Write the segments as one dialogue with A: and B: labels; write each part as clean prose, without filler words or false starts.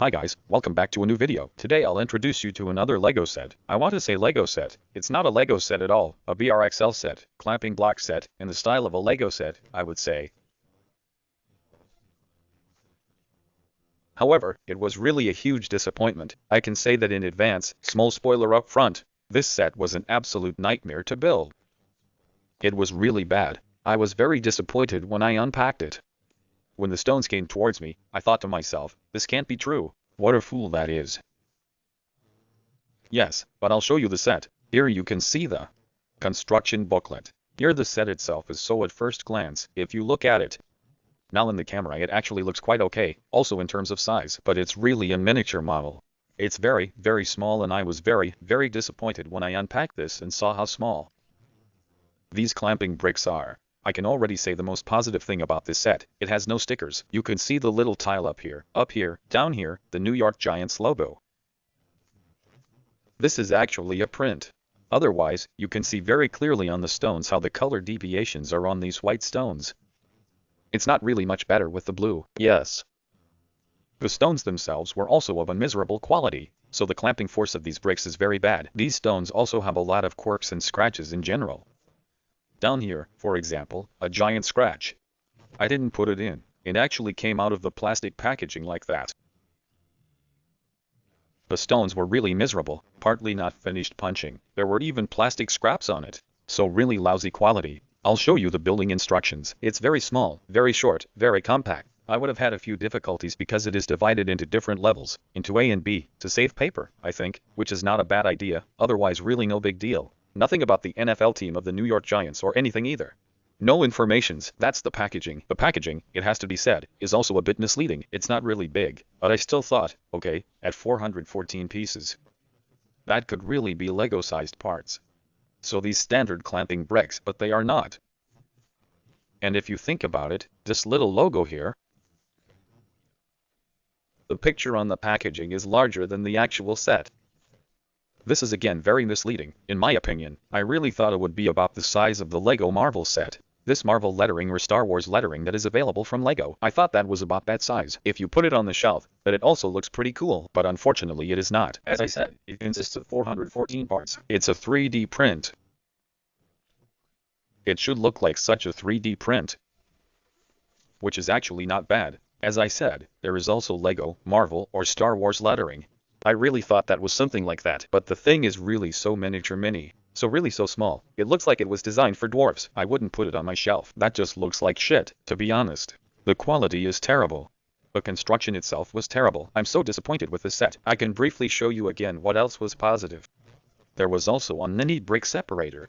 A: Hi guys, welcome back to a new video. Today I'll introduce you to another Lego set. I want to say Lego set. It's not a Lego set at all. A Brxlz set, clamping block set, in the style of a Lego set, I would say. However, it was really a huge disappointment. I can say that in advance, small spoiler up front, this set was an absolute nightmare to build. It was really bad. I was very disappointed when I unpacked it. When the stones came towards me, I thought to myself, this can't be true. What a fool that is. Yes, but I'll show you the set. Here you can see the construction booklet. Here the set itself is so at first glance, if you look at it. Now in the camera it actually looks quite okay, also in terms of size, but it's really a miniature model. It's very, very small and I was very, very disappointed when I unpacked this and saw how small these clamping bricks are. I can already say the most positive thing about this set, it has no stickers. You can see the little tile up here, down here, the New York Giants logo. This is actually a print. Otherwise, you can see very clearly on the stones how the color deviations are on these white stones. It's not really much better with the blue, yes. The stones themselves were also of a miserable quality, so the clamping force of these bricks is very bad. These stones also have a lot of quirks and scratches in general. Down here, for example, a giant scratch. I didn't put it in. It actually came out of the plastic packaging like that. The stones were really miserable, partly not finished punching. There were even plastic scraps on it. So really lousy quality. I'll show you the building instructions. It's very small, very short, very compact. I would have had a few difficulties because it is divided into different levels, into A and B, to save paper, I think, which is not a bad idea, otherwise really no big deal. Nothing about the NFL team of the New York Giants or anything either. No informations, that's the packaging. The packaging, it has to be said, is also a bit misleading. It's not really big, but I still thought, okay, at 414 pieces, that could really be Lego-sized parts. So these standard clamping bricks, but they are not. And if you think about it, this little logo here, the picture on the packaging is larger than the actual set. This is again very misleading, in my opinion. I really thought it would be about the size of the Lego Marvel set. This Marvel lettering or Star Wars lettering that is available from Lego. I thought that was about that size. If you put it on the shelf, but it also looks pretty cool, but unfortunately it is not. As I said, it consists of 414 parts. It's a 3D print. It should look like such a 3D print, which is actually not bad. As I said, there is also Lego, Marvel, or Star Wars lettering. I really thought that was something like that, but the thing is really so miniature mini, so really so small. It looks like it was designed for dwarves. I wouldn't put it on my shelf. That just looks like shit, to be honest. The quality is terrible. The construction itself was terrible. I'm so disappointed with this set. I can briefly show you again what else was positive. There was also a mini brick separator.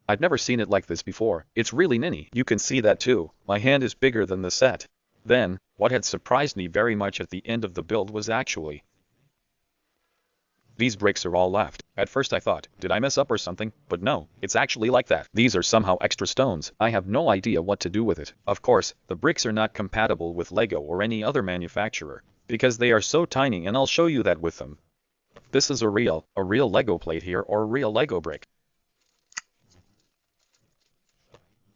A: I've never seen it like this before. It's really mini. You can see that too. My hand is bigger than the set. Then, what had surprised me very much at the end of the build was actually these bricks are all left. At first I thought, did I mess up or something? But no, it's actually like that. These are somehow extra stones. I have no idea what to do with it. Of course, the bricks are not compatible with Lego or any other manufacturer, because they are so tiny, and I'll show you that with them. This is a real Lego plate here, or a real Lego brick.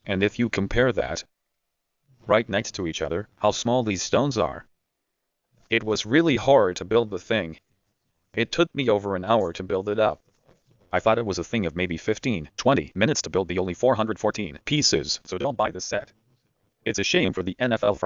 A: And if you compare that right next to each other, how small these stones are. It was really hard to build the thing. It took me over an hour to build it up. I thought it was a thing of maybe 15-20 minutes to build the only 414 pieces, so don't buy this set. It's a shame for the NFL franchise.